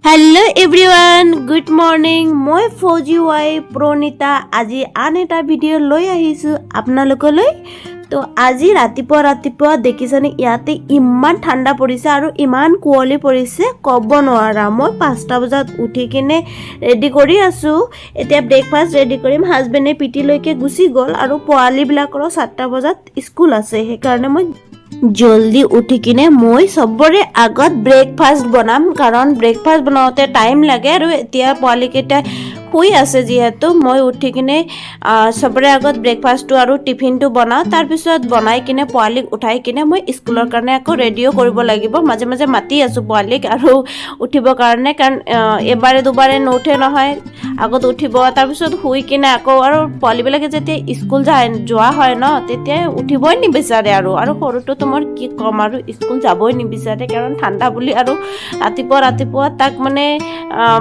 hello everyone good morning मैं फौजी Y Pranita আজি আন এটা ভিডিঅ' লৈ আহিছোঁ আপোনালোকলৈ তো আজি ৰাতিপুৱা দেখিছানে ইয়াতে ইমান ঠাণ্ডা পৰিছে আৰু ইমান কুঁৱলী পৰিছে ক'ব নোৱাৰা মই 5টা বজাত উঠি কিনে ৰেডি কৰি আছো এতিয়া ব্ৰেকফাষ্ট ৰেডি কৰিম হাজবেণ্ডে পিটি লৈকে গুচি গ'ল আৰু পোৱালিবিলাকৰ 7টা বজাত স্কুল আছে সেইকাৰণে মই জলদি উঠি কিনে মই সবৰে আগত ব্ৰেকফাষ্ট বনাম কাৰণ ব্ৰেকফাষ্ট বনাওতে টাইম লাগে আৰু এতিয়া পোৱালিকেইটা শুই আছে যিহেতু মই উঠি কিনে সবৰে আগত ব্ৰেকফাষ্টটো আৰু টিফিনটো বনাওঁ তাৰ পিছত বনাই কিনে পোৱালিক উঠাই কিনে মই স্কুলৰ কাৰণে আকৌ ৰেডিও কৰিব লাগিব মাজে মাজে মাতি আছো পোৱালিক আৰু উঠিবৰ কাৰণে কাৰণ এবাৰে দুবাৰে নুঠে নহয় আগত উঠিব তাৰ পিছত শুই কিনে আকৌ আৰু পোৱালিবিলাকে যেতিয়া স্কুল যোৱা হয় ন তেতিয়া উঠিবই নিবিচাৰে আৰু সৰুটো তোমাৰ কি কম আৰু স্কুল যাবই নিবিচাৰে কাৰণ ঠাণ্ডা বুলি আৰু ৰাতিপুৱা তাক মানে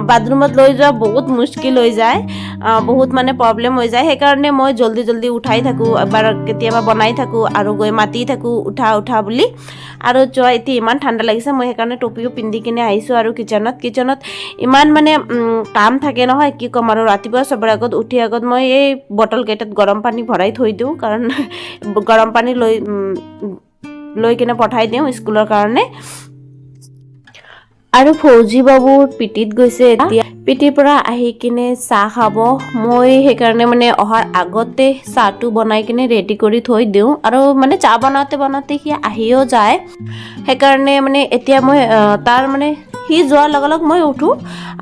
বাথৰুমত লৈ যোৱা বহুত মুশকিল হৈ যায় বহুত মানে প্ৰবলেম হৈ যায় সেইকাৰণে মই জলদি উঠাই থাকো এবাৰ কেতিয়াবা বনাই থাকো আৰু গৈ মাতি থাকো উঠা বুলি আৰু যোৱা এতিয়া ইমান ঠাণ্ডা লাগিছে মই সেইকাৰণে টুপিও পিন্ধি কিনে আহিছো আৰু কিচেনত ইমান মানে কাম থাকে নহয় কি কম আৰু ৰাতিপুৱা সবৰ আগত উঠি আগত মই এই বটল কেইটাত গৰম পানী ভৰাই থৈ দিওঁ কাৰণ গৰম পানী লৈ কিনে পঠাই দিওঁ স্কুলৰ কাৰণে আৰু ফৌজি বাবুৰ পিটিত গৈছে এতিয়া পিটিৰ পৰা আহি কিনে চাহ খাব মই সেইকাৰণে মানে অহাৰ আগতে চাহটো বনাই কিনে ৰেডি কৰি থৈ দিওঁ আৰু মানে চাহ বনাওতে সি আহিও যায় সেইকাৰণে মানে এতিয়া মই তাৰ মানে সি যোৱাৰ লগে মই উঠো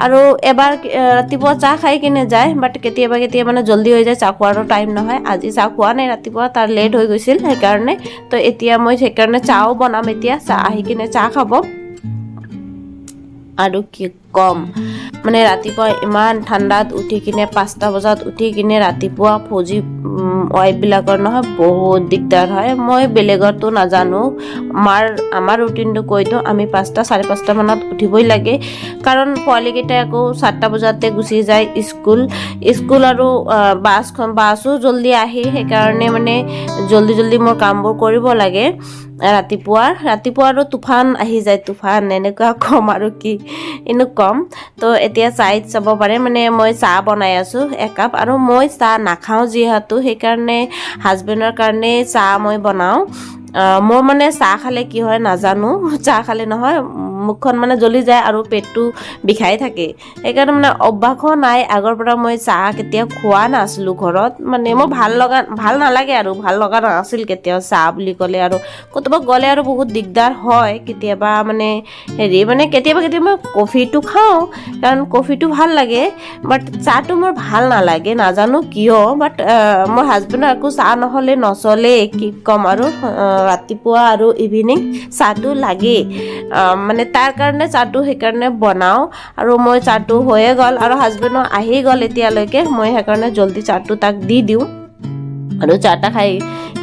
আৰু এবাৰ ৰাতিপুৱা চাহ খাই কিনে যায় বাট কেতিয়াবা মানে জলদি হৈ যায় চাহ খোৱাৰো টাইম নহয় আজি চাহ খোৱা নাই ৰাতিপুৱা তাৰ লেট হৈ গৈছিল সেইকাৰণে তো এতিয়া মই সেইকাৰণে চাহও বনাম এতিয়া চাহ আহি কিনে চাহ খাব আৰু কি কম মানে ৰাতিপুৱা ইমান ঠাণ্ডাত উঠি কিনে 5টা বজাত উঠি কিনে ৰাতিপুৱা ফৌজি ৱাইফবিলাকৰ নহয় বহুত দিগদাৰ হয় মই বেলেগৰতো নাজানো আমাৰ ৰুটিনটো কৈ দিওঁ আমি 5টা 5:30 মানত উঠিবই লাগে কাৰণ পোৱালিকেইটা আকৌ 7টা বজাতে গুচি যায় স্কুল আৰু বাছো জলদি আহি সেইকাৰণে মানে জলদি মোৰ কামবোৰ কৰিব লাগে ৰাতিপুৱা আৰু তুফান আহি যায় তুফান এনেকুৱা কম আৰু কি এনে কম তো এতিয়া চাইড চাব পাৰে মানে মই চাহ বনাই আছো একাপ আৰু মই চাহ নাখাওঁ যিহেতু সেইকাৰণে হাজবেণ্ডৰ কাৰণে চাহ মই বনাওঁ মোৰ মানে চাহ খালে কি হয় নাজানো চাহ খালে নহয় মুখখন মানে জ্বলি যায় আৰু পেটটো বিষাই থাকে সেইকাৰণে মানে অভ্যাসো নাই আগৰ পৰা মই চাহ কেতিয়াও খোৱা নাছিলো ঘৰত মানে মোৰ ভাল নালাগে আৰু ভাল লগা নাছিল কেতিয়াও চাহ বুলি ক'লে আৰু ক'তবা গ'লে আৰু বহুত দিগদাৰ হয় কেতিয়াবা মানে কেতিয়াবা কফিটো খাওঁ কাৰণ কফিটো ভাল লাগে বাট চাহটো মোৰ ভাল নালাগে নাজানো কিয় বাট মোৰ হাজবেণ্ডৰ আকৌ চাহ নহ'লে নচলে কি ক'ম আৰু ৰাতিপুৱা আৰু ইভিনিং চাহটো লাগে মানে তাৰ কাৰণে চাহটো সেইকাৰণে বনাওঁ আৰু মই চাহটো হৈয়ে গ'ল আৰু হাজবেণ্ডো আহি গ'ল এতিয়ালৈকে মই সেইকাৰণে জলদি চাহটো তাক দি দিওঁ আৰু চাহটা খাই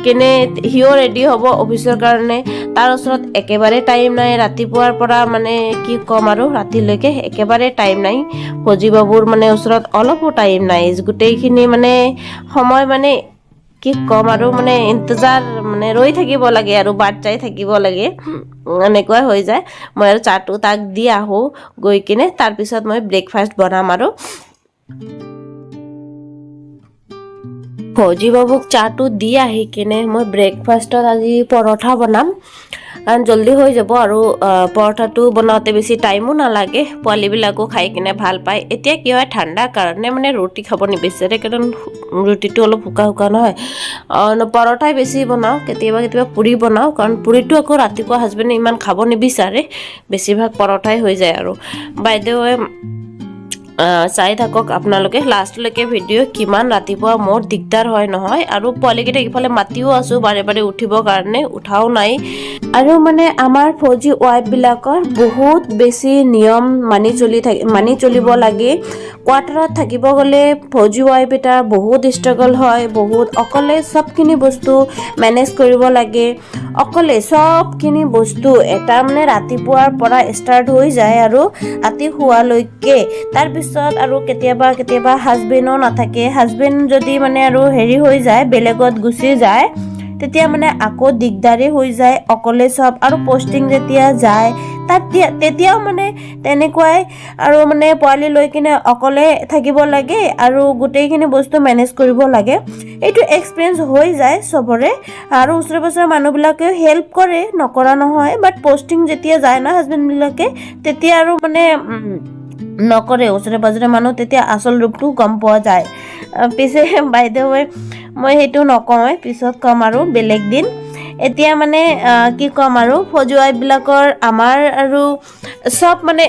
কিনে সিও ৰেডি হ'ব অফিচৰ কাৰণে তাৰ ওচৰত একেবাৰে টাইম নাই ৰাতিপুৱাৰ পৰা মানে কি ক'ম আৰু ৰাতিলৈকে একেবাৰে টাইম নাই ফৌজি বাবুৰ মানে ওচৰত অলপো টাইম নাই গোটেইখিনি মানে সময় মানে কি ক'ম আৰু মানে ইন্তজাৰ মানে ৰৈ থাকিব লাগে আৰু বাট চাই থাকিব লাগে এনেকুৱা হৈ যায় মই আৰু চাহটো তাক দি আহোঁ গৈ কিনে তাৰপিছত মই ব্ৰেকফাষ্ট বনাম আৰু ফৌজি বাবুক চাহটো দি আহি কিনে মই ব্ৰেকফাষ্টত আজি পৰঠা বনাম কাৰণ জলদি হৈ যাব আৰু পৰঠাটো বনাওঁতে বেছি টাইমো নালাগে পোৱালিবিলাকো খাই কিনে ভাল পায় এতিয়া কি হয় ঠাণ্ডা কাৰণে মানে ৰুটি খাব নিবিচাৰে কাৰণ ৰুটিটো অলপ শুকা নহয় পৰঠাই বেছি বনাওঁ কেতিয়াবা পুৰি বনাওঁ কাৰণ পুৰিটো আকৌ ৰাতিপুৱা হাজবেণ্ডে ইমান খাব নিবিচাৰে বেছিভাগ পৰঠাই হৈ যায় আৰু বাইদেউ চাই থাকক আপোনালোকে লাষ্টলৈকে ভিডিঅ' কিমান ৰাতিপুৱা মোৰ দিগদাৰ হয় নহয় আৰু পোৱালিকেইটা ইফালে মাতিও আছোঁ বাৰে উঠিবৰ কাৰণে উঠাও নাই আৰু মানে আমাৰ ফৌজি ৱাইফবিলাকৰ বহুত বেছি নিয়ম মানি চলিব লাগে কোৱাৰ্টাৰত থাকিব গ'লে ফৌজি ৱাইফ এটা বহুত ষ্ট্ৰাগল হয় বহুত অকলে চবখিনি বস্তু মেনেজ কৰিব লাগে অকলে চবখিনি বস্তু এটা মানে ৰাতিপুৱাৰ পৰা ষ্টাৰ্ট হৈ যায় আৰু ৰাতি শুৱালৈকে তাৰপিছত আৰু কেতিয়াবা হাজবেণ্ডো নাথাকে হাজবেণ্ড যদি মানে আৰু হেৰি হৈ যায় বেলেগত গুচি যায় তেতিয়া মানে আকৌ দিগদাৰী হৈ যায় অকলে চব আৰু পোষ্টিং যেতিয়া যায় তেতিয়াও মানে তেনেকুৱাই আৰু মানে পোৱালি লৈ কিনে অকলে থাকিব লাগে আৰু গোটেইখিনি বস্তু মেনেজ কৰিব লাগে এইটো এক্সপিৰিয়েঞ্চ হৈ যায় চবৰে আৰু ওচৰে পাজৰে মানুহবিলাকেও হেল্প কৰে নকৰা নহয় বাট পোষ্টিং যেতিয়া যায় না হাজবেণ্ডবিলাকে তেতিয়া আৰু মানে নকৰে ওচৰে পাজৰে মানুহ তেতিয়া আচল ৰূপটো গম পোৱা যায় পিছে বাইদেউ মই সেইটো নকওঁ পিছত ক'ম আৰু বেলেগ দিন এতিয়া মানে কি ক'ম আৰু ফৌজুৱাইবিলাকৰ আমাৰ আৰু চব মানে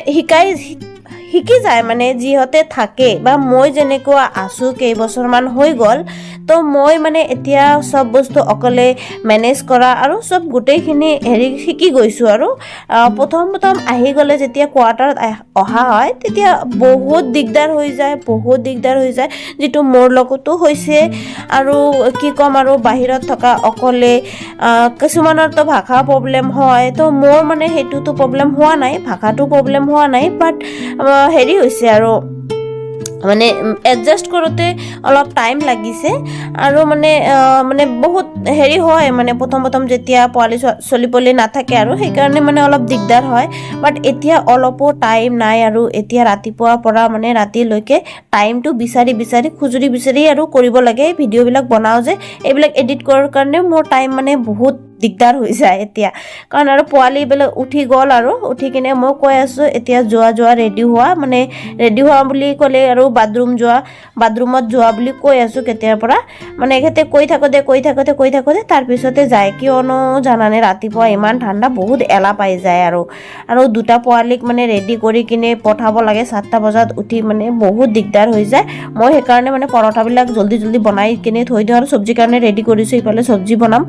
শিকি যায় মানে যিহঁতে থাকে বা মই যেনেকুৱা আছোঁ কেইবছৰমান হৈ গ'ল তো মই মানে এতিয়া চব বস্তু অকলে মেনেজ কৰা আৰু চব গোটেইখিনি শিকি গৈছোঁ আৰু প্ৰথম আহি গ'লে যেতিয়া কোৱাৰ্টাৰত অহা হয় তেতিয়া বহুত দিগদাৰ হৈ যায় যিটো মোৰ লগতো হৈছে আৰু কি ক'ম আৰু বাহিৰত থকা অকলে কিছুমানৰতো ভাষা প্ৰব্লেম হয় তো মোৰ মানে সেইটোতো প্ৰব্লেম হোৱা নাই ভাষাটো প্ৰব্লেম হোৱা নাই বাট হেৰি হৈছে আৰু মানে এডজাষ্ট কৰোঁতে অলপ টাইম লাগিছে আৰু মানে বহুত হেৰি হয় মানে প্ৰথম যেতিয়া পোৱালি চলিবলৈ নাথাকে আৰু সেইকাৰণে মানে অলপ দিগদাৰ হয় বাট এতিয়া অলপো টাইম নাই আৰু এতিয়া ৰাতিপুৱাৰ পৰা মানে ৰাতিলৈকে টাইমটো বিচাৰি খুজুৰি আৰু কৰিব লাগে ভিডিঅ'বিলাক বনাওঁ যে এইবিলাক এডিট কৰাৰ কাৰণে মোৰ টাইম মানে বহুত দিগদাৰ হৈ যায় এতিয়া কাৰণ আৰু পোৱালিবিলাক উঠি গ'ল আৰু উঠি কিনে মই কৈ আছোঁ এতিয়া যোৱা ৰেডি হোৱা বুলি ক'লে আৰু বাথৰুমত যোৱা বুলি কৈ আছোঁ কেতিয়াৰ পৰা মানে এখেতে কৈ থাকোঁতে তাৰপিছতে যায় কিয়নো জানানে ৰাতিপুৱা ইমান ঠাণ্ডা বহুত এলাহ পাই যায় আৰু দুটা পোৱালিক মানে ৰেডি কৰি কিনে পঠাব লাগে 7টা বজাত উঠি মানে বহুত দিগদাৰ হৈ যায় মই সেইকাৰণে মানে পৰঠাবিলাক জল্দি বনাই কিনে থৈ দিওঁ আৰু চব্জিৰ কাৰণে ৰেডি কৰিছোঁ ইফালে চব্জি বনাম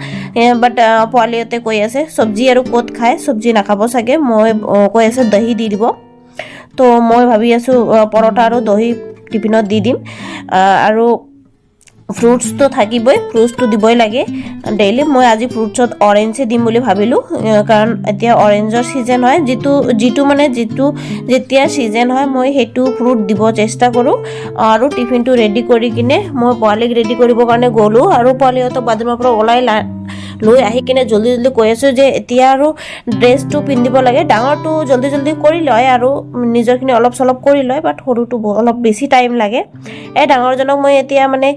বাট পোৱালিহঁতে কৈ আছে চব্জি আৰু ক'ত খায় চব্জি নাখাব চাগে মই কৈ আছে দহি দি দিব তো মই ভাবি আছোঁ পৰঠা আৰু দহি টিফিনত দি দিম আৰু ফ্ৰুটছটো থাকিবই ফ্ৰুটছটো দিবই লাগে ডেইলি মই আজি ফ্ৰুটছত অৰেঞ্জে দিম বুলি ভাবিলোঁ কাৰণ এতিয়া অৰেঞ্জৰ ছিজন হয় যিটো যেতিয়া ছিজন হয় মই সেইটো ফ্ৰুট দিব চেষ্টা কৰোঁ আৰু টিফিনটো ৰেডি কৰি কিনে মই পোৱালিক ৰেডি কৰিবৰ কাৰণে গ'লোঁ আৰু পোৱালিহঁতক বাথৰুমৰ পৰা ওলাই লৈ আহি কিনে জল্দি কৈ আছোঁ যে এতিয়া আৰু ড্ৰেছটো পিন্ধিব লাগে ডাঙৰটো জল্দি কৰি লয় আৰু নিজৰখিনি অলপ চলপ কৰি লয় বাট সৰুটো অলপ বেছি টাইম লাগে এই ডাঙৰজনক মই এতিয়া মানে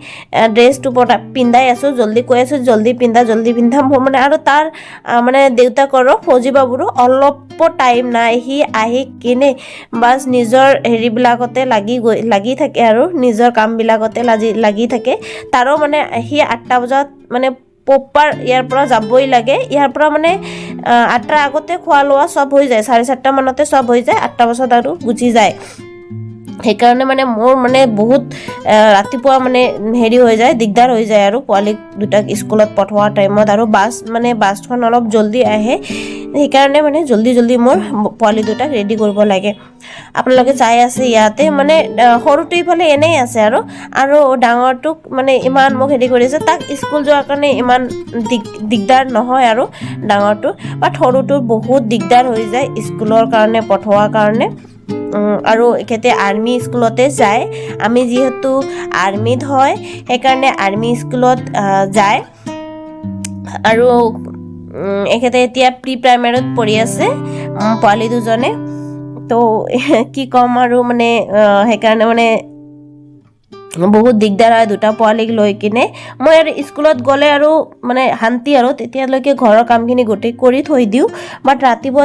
ড্ৰেছটো পিন্ধাই আছোঁ জল্দি কৈ আছোঁ জল্দি পিন্ধা মোৰ মানে আৰু তাৰ মানে দেউতাকৰো ফৌজি বাবুৰো অলপো টাইম নাই সি আহি কিনে বাছ নিজৰ হেৰিবিলাকতে লাগি থাকে আৰু নিজৰ কামবিলাকতে লাগি থাকে তাৰো মানে সি 8টা বজাত মানে প্ৰপাৰ ইয়াৰ পৰা যাবই লাগে ইয়াৰ পৰা মানে 8টাৰ আগতে খোৱা লোৱা চব হৈ যায় 7:30 মানতে চব হৈ যায় 8টা বজাত আৰু গুচি যায় সেইকাৰণে মানে মোৰ মানে বহুত ৰাতিপুৱা মানে হেৰি হৈ যায় দিগদাৰ হৈ যায় আৰু পোৱালিক দুটাক স্কুলত পঠোৱা টাইমত আৰু বাছখন অলপ জল্দি আহে সেইকাৰণে মানে জল্দি মোৰ পোৱালি দুটাক ৰেডি কৰিব লাগে আপোনালোকে চাই আছে ইয়াতে মানে সৰুটো ইফালে এনেই আছে আৰু ডাঙৰটোক মানে ইমান মোক হেৰি কৰিছে তাক স্কুল যোৱাৰ কাৰণে ইমান দিগদাৰ নহয় আৰু ডাঙৰটো বাট সৰুটোৰ বহুত দিগদাৰ হৈ যায় স্কুলৰ কাৰণে পঠোৱাৰ কাৰণে আৰু এখেতে আৰ্মি স্কুলতে যায় আমি যিহেতু আৰ্মিত হয় সেইকাৰণে আৰ্মি স্কুলত যায় আৰু এখেতে এতিয়া প্ৰি প্ৰাইমেৰীত পঢ়ি আছে পোৱালি দুজনে তো কি ক'ম আৰু মানে সেইকাৰণে মানে বহুত দিগদাৰ হয় দুটা পোৱালিক লৈ কিনে মই আৰু স্কুলত গ'লে আৰু মানে শান্তি আৰু তেতিয়ালৈকে ঘৰৰ কামখিনি গোটেই কৰি থৈ দিওঁ বাট ৰাতিপুৱা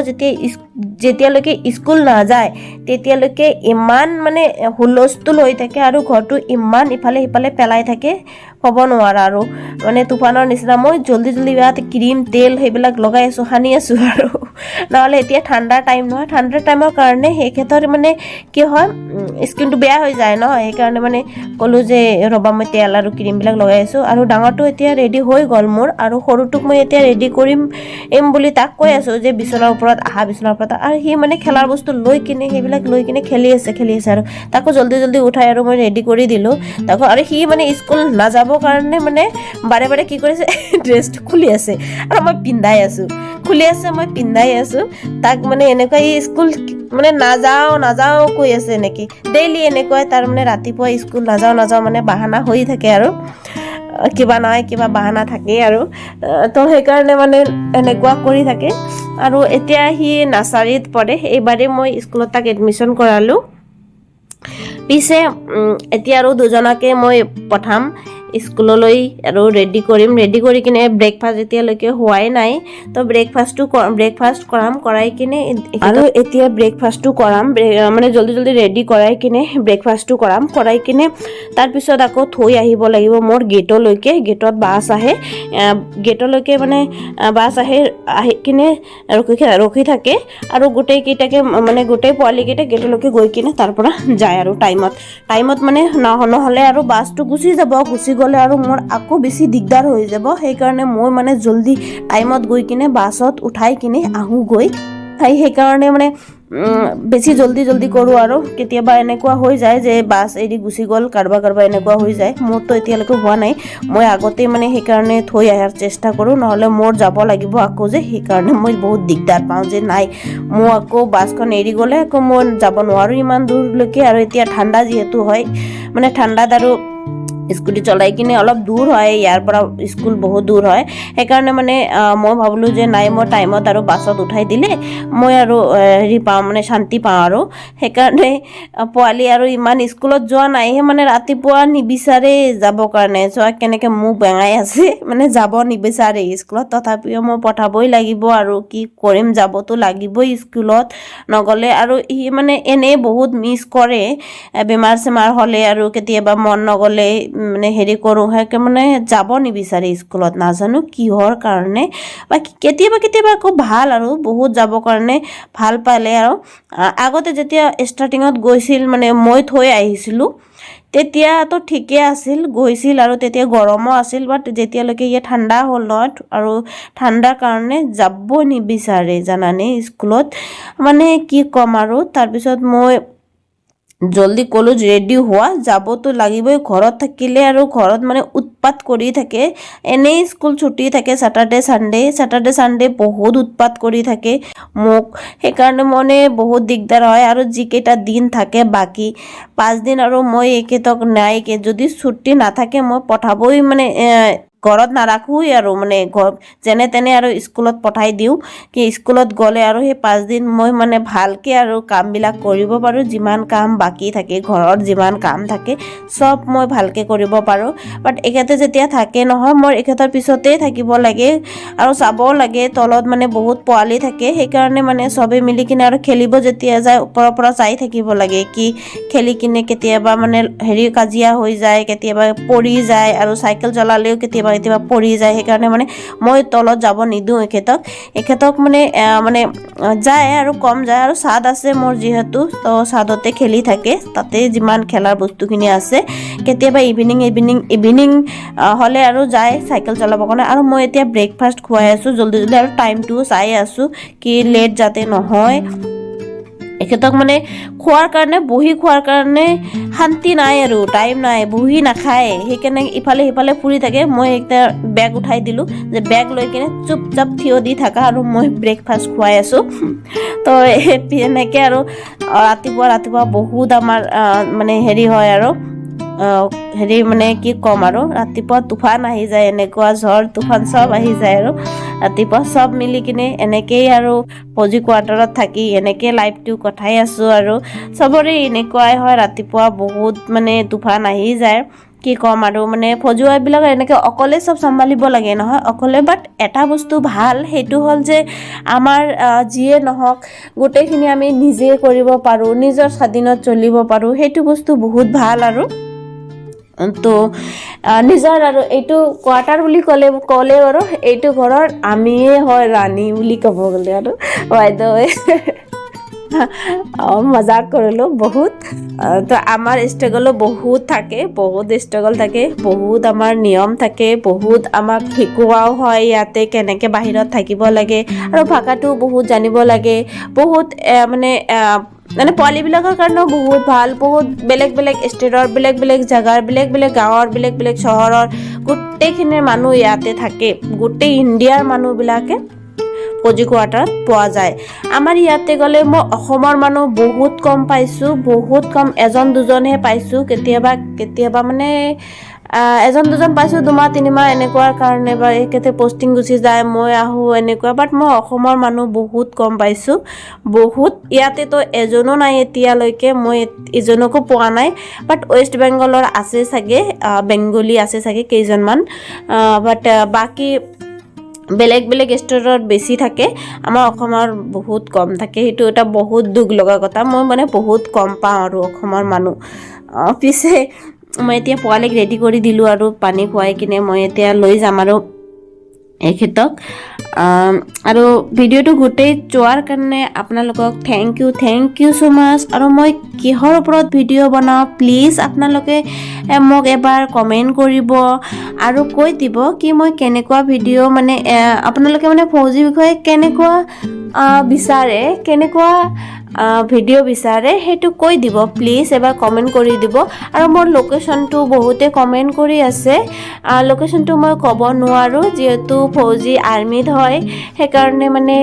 যেতিয়ালৈকে স্কুল নাযায় তেতিয়ালৈকে ইমান মানে হুলস্থুল হৈ থাকে আৰু ঘৰটো ইমান ইফালে সিফালে পেলাই থাকে ক'ব নোৱাৰা আৰু মানে তুফানৰ নিচিনা মই জল্দি ইয়াত ক্ৰীম তেল সেইবিলাক লগাই আছোঁ সানি আছোঁ আৰু নহ'লে এতিয়া ঠাণ্ডাৰ টাইম নহয় ঠাণ্ডাৰ টাইমৰ কাৰণে সেই ক্ষেত্ৰত মানে কি হয় স্কিনটো বেয়া হৈ যায় ন সেইকাৰণে মানে ক'লোঁ যে ৰ'বা মই তেল আৰু ক্ৰীমবিলাক লগাই আছোঁ আৰু ডাঙৰটো এতিয়া ৰেডি হৈ গ'ল মোৰ আৰু সৰুটোক মই এতিয়া ৰেডি কৰিম বুলি তাক কৈ আছোঁ যে বিচনাৰ ওপৰত আৰু সি মানে খেলাৰ বস্তু লৈ কিনে খেলি আছে আৰু তাকো জল্দি উঠাই আৰু মই ৰেডি কৰি দিলোঁ তাকো আৰু সি মানে স্কুল নাযাবৰ কাৰণে মানে বাৰে কি কৰিছে ড্ৰেছটো খুলি আছে আৰু মই পিন্ধাই আছোঁ তাক মানে এনেকুৱা ই স্কুল মানে নাযাওঁ কৈ আছে নেকি ডেইলি এনেকুৱাই তাৰ মানে ৰাতিপুৱা স্কুল নাযাওঁ মানে বাহানা হৈ থাকে আৰু কিবা নহয় কিবা বাহানা থাকেই আৰু তো সেইকাৰণে মানে এনেকুৱা কৰি থাকে আৰু এতিয়া সি নাৰ্চাৰীত পঢ়ে এইবাৰে মই স্কুলত তাক এডমিশ্যন কৰালোঁ পিছে এতিয়া আৰু দুজনকে মই পঠাম স্কুললৈ আৰু ৰেডি কৰি কিনে ব্ৰেকফাষ্ট এতিয়ালৈকে হোৱাই নাই তো ব্ৰেকফাষ্ট কৰাম কৰাই কিনে আৰু এতিয়া ব্ৰেকফাষ্টটো কৰাম মানে জলদি ৰেডি কৰাই কিনে ব্ৰেকফাষ্টটো কৰাই কিনে তাৰপিছত আকৌ থৈ আহিব লাগিব মোৰ গেটত বাছ আহে গেটলৈকে মানে বাছ আহি কিনে ৰখি থাকে আৰু গোটেইকেইটাকে মানে গোটেই পোৱালিকেইটা গেটলৈকে গৈ কিনে তাৰ পৰা যায় আৰু টাইমত মানে নহ'লে আৰু বাছটো গুচি গ'লে আৰু মোৰ আকৌ বেছি দিগদাৰ হৈ যাব সেইকাৰণে মই মানে জলদি টাইমত গৈ কিনে বাছত উঠাই কিনে আহোঁগৈ সেইকাৰণে মানে বেছি জলদি কৰোঁ আৰু কেতিয়াবা এনেকুৱা হৈ যায় যে বাছ এৰি গুচি গ'ল কাৰোবাৰ এনেকুৱা হৈ যায় মোৰতো এতিয়ালৈকে হোৱা নাই মই আগতে মানে সেইকাৰণে থৈ অহাৰ চেষ্টা কৰোঁ নহ'লে মোৰ যাব লাগিব আকৌ যে সেইকাৰণে মই বহুত দিগদাৰ পাওঁ যে নাই মই আকৌ বাছখন এৰি গ'লে আকৌ মই যাব নোৱাৰোঁ ইমান দূৰলৈকে আৰু এতিয়া ঠাণ্ডা যিহেতু হয় মানে ঠাণ্ডাত আৰু স্কুটি চলাই কিনে অলপ দূৰ হয় ইয়াৰ পৰা স্কুল বহুত দূৰ হয় সেইকাৰণে মানে মই ভাবিলোঁ যে নাই মই টাইমত আৰু বাছত উঠাই দিলে মই আৰু হেৰি পাওঁ মানে শান্তি পাওঁ আৰু সেইকাৰণে পোৱালি আৰু ইমান স্কুলত যোৱা নাই মানে ৰাতিপুৱা নিবিচাৰে যাবৰ কাৰণে চোৱা কেনেকৈ মোক বেঙাই আছে মানে যাব নিবিচাৰে স্কুলত তথাপিও মই পঠাবই লাগিব আৰু কি কৰিম যাবতো লাগিবই স্কুলত নগ'লে আৰু সি মানে এনেই বহুত মিছ কৰে বেমাৰ চেমাৰ হ'লে আৰু কেতিয়াবা মন নগ'লে মানে হেৰি কৰোঁ সেই মানে যাব নিবিচাৰে স্কুলত নাজানো কিহৰ কাৰণে বা কেতিয়াবা আকৌ ভাল আৰু বহুত যাবৰ কাৰণে ভাল পালে আৰু আগতে যেতিয়া ষ্টাৰ্টিঙত গৈছিল মানে মই থৈ আহিছিলোঁ তেতিয়াতো ঠিকে আছিল গৈছিল আৰু তেতিয়া গৰমো আছিল বাট যেতিয়ালৈকে ইয়াত ঠাণ্ডা হ'ল নহয় আৰু ঠাণ্ডাৰ কাৰণে যাব নিবিচাৰে জানানে স্কুলত মানে কি ক'ম আৰু তাৰপিছত মই জলদি ক'লো ৰেডি হোৱা যাবতো লাগিবই ঘৰত থাকিলে আৰু ঘৰত মানে উৎপাত কৰি থাকে এনেই স্কুল ছুটি থাকে স্যাটাৰডে সানডে বহুত উৎপাত কৰি থাকে মোক সেইকাৰণে মানে বহুত দিগদাৰ হয় আৰু যিকেইটা দিন থাকে বাকী 5 দিন আৰু মই একেতক নাই যদি ছুটি নাথাকে মই পঠাবই মানে ঘৰত নাৰাখোই আৰু মানে যেনে তেনে আৰু স্কুলত পঠাই দিওঁ কি স্কুলত গ'লে আৰু সেই 5 দিন মই মানে ভালকৈ আৰু কামবিলাক কৰিব পাৰোঁ যিমান কাম বাকী থাকে ঘৰত যিমান কাম থাকে সব মই ভালকৈ কৰিব পাৰোঁ বাট এখেতে যেতিয়া থাকে নহয় মই এখেতৰ পিছতেই থাকিব লাগে আৰু চাবও লাগে তলত মানে বহুত পোৱালি থাকে সেইকাৰণে মানে চবে মিলি কিনে আৰু খেলিব যেতিয়া যায় ওপৰৰ পৰা চাই থাকিব লাগে কি খেলি কিনে কেতিয়াবা মানে হেৰি কাজিয়া হৈ যায় কেতিয়াবা পৰি যায় আৰু চাইকেল চলালেও কেতিয়াবা পৰি যায় সেইকাৰণে মানে মই তলত যাব নিদিওঁ এখেতক মানে যায় আৰু কম যায় আৰু ছাদ আছে মোৰ যিহেতু তো ছাদতে খেলি থাকে তাতে যিমান খেলাৰ বস্তুখিনি আছে কেতিয়াবা ইভিনিং হ'লে আৰু যায় চাইকেল চলাবৰ কাৰণে আৰু মই এতিয়া ব্ৰেকফাষ্ট খুৱাই আছোঁ জলদি আৰু টাইমটো চাই আছোঁ কি লেট যাতে নহয় এখেতক মানে খোৱাৰ কাৰণে শান্তি নাই আৰু টাইম নাই বহি নাখায় সেইকাৰণে ইফালে সিফালে ফুৰি থাকে মই একটা বেগ উঠাই দিলোঁ যে বেগ লৈ কিনে চুপচাপ থিয় দি থাকা আৰু মই ব্ৰেকফাষ্ট খুৱাই আছোঁ তো এনেকৈ আৰু ৰাতিপুৱা বহুত আমাৰ মানে হেৰি হয় আৰু হেৰি মানে কি ক'ম আৰু ৰাতিপুৱা তুফান আহি যায় এনেকুৱা ঝড় তুফান চব আহি যায় আৰু ৰাতিপুৱা চব মিলি কিনে এনেকেই আৰু ফৌজি কোৱাৰ্টাৰত থাকি এনেকৈ লাইফটো কটাই আছোঁ আৰু চবৰে এনেকুৱাই হয় ৰাতিপুৱা বহুত মানে তুফান আহি যায় কি ক'ম আৰু মানে ফৌজিৱাবিলাক এনেকৈ অকলে চব চম্ভালিব লাগে নহয় অকলে বাট এটা বস্তু ভাল সেইটো হ'ল যে আমাৰ যিয়ে নহওক গোটেইখিনি আমি নিজে কৰিব পাৰোঁ নিজৰ স্বাধীনত চলিব পাৰোঁ সেইটো বস্তু বহুত ভাল আৰু তো নিজৰ আৰু এইটো কোৱাৰ্টাৰ বুলি ক'লে আৰু এইটো ঘৰৰ আমিয়ে হয় ৰাণী বুলি ক'ব গ'লে আৰু বাইদেউ মজাক কৰিলোঁ বহুত তো আমাৰ ষ্ট্ৰাগলো বহুত ষ্ট্ৰাগল থাকে বহুত আমাৰ নিয়ম থাকে বহুত আমাক শিকোৱাও হয় ইয়াতে কেনেকৈ বাহিৰত থাকিব লাগে আৰু ভাষাটো বহুত জানিব লাগে বহুত মানে পোৱালিবিলাকৰ কাৰণেও বহুত ভাল বহুত বেলেগ ষ্টেটৰ বেলেগ জেগাৰ বেলেগ গাঁৱৰ বেলেগ চহৰৰ গোটেইখিনি মানুহ ইয়াতে থাকে গোটেই ইণ্ডিয়াৰ মানুহবিলাকে ফৌজি কোৱাৰ্টাৰত পোৱা যায় আমাৰ ইয়াতে গ'লে মই অসমৰ মানুহ বহুত কম পাইছোঁ বহুত কম এজন দুজনহে পাইছোঁ কেতিয়াবা মানে এজন দুজন পাইছোঁ 2 মাহ 3 মাহ এনেকুৱাৰ কাৰণে বা একেতে পষ্টিং গুচি যায় মই আহোঁ এনেকুৱা বাট মই অসমৰ মানুহ বহুত কম পাইছোঁ বহুত ইয়াতেতো এজনো নাই এতিয়ালৈকে মই এজনকো পোৱা নাই বাট ৱেষ্ট বেংগলৰ আছে চাগে বেংগলী আছে চাগে কেইজনমান বাট বাকী বেলেগ বেলেগ ষ্টেটত বেছি থাকে আমাৰ অসমৰ বহুত কম থাকে সেইটো এটা বহুত দুখ লগা কথা মই মানে বহুত কম পাওঁ আৰু অসমৰ মানুহ পিছে মই এতিয়া পোৱালিক ৰেডি কৰি দিলোঁ আৰু পানী খুৱাই কিনে মই এতিয়া লৈ যাম আৰু এখেতক আৰু ভিডিঅ'টো গোটেই চোৱাৰ কাৰণে আপোনালোকক থেংক ইউ ছ' মাছ আৰু মই কিহৰ ওপৰত ভিডিঅ' বনাওঁ প্লিজ আপোনালোকে মোক এবাৰ কমেণ্ট কৰিব আৰু কৈ দিব কি মই কেনেকুৱা ভিডিঅ' মানে আপোনালোকে মানে ফৌজিৰ বিষয়ে কেনেকুৱা বিচাৰে কেনেকুৱা ভিডিঅ' বিচাৰে সেইটো কৈ দিব প্লিজ এবাৰ কমেণ্ট কৰি দিব আৰু মোৰ লোকেশ্যনটো বহুতে কমেণ্ট কৰি আছে লোকেশ্যনটো মই ক'ব নোৱাৰোঁ যিহেতু ফৌজি আৰ্মিত হয় সেইকাৰণে মানে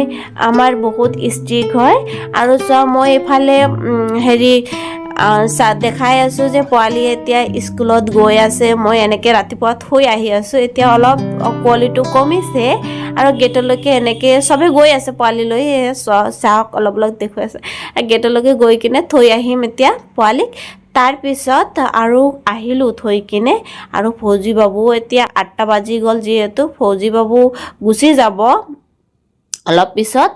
আমাৰ বহুত ষ্ট্ৰিক্ট হয় আৰু চোৱা মই এইফালে হেৰি দেখাই আছোঁ যে পোৱালি এতিয়া স্কুলত গৈ আছে মই এনেকৈ ৰাতিপুৱা থৈ আহি আছোঁ এতিয়া অলপ কোৱালিটিটো কমিছে আৰু গেটলৈকে এনেকৈ চবেই গৈ আছে পোৱালি লৈ চাওক অলপ দেখুৱাই আছে গেটলৈকে গৈ কিনে থৈ আহিম এতিয়া পোৱালিক তাৰপিছত আৰু আহিলোঁ থৈ কিনে আৰু ফৌজি বাবু এতিয়া 8টা বাজি গ'ল যিহেতু ফৌজি বাবু গুচি যাব অলপ পিছত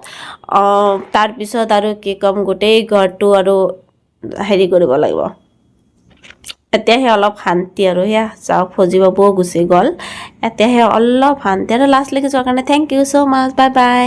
তাৰপিছত আৰু কি ক'ম গোটেই ঘৰটো আৰু হেৰি কৰিব লাগিব এতিয়াহে অলপ শান্তি আৰু সেয়া চাওক ফৌজি বাবুও গুচি গ'ল এতিয়াহে অলপ শান্তি আৰু লাষ্টলৈকে যোৱাৰ কাৰণে thank you so' much bye bye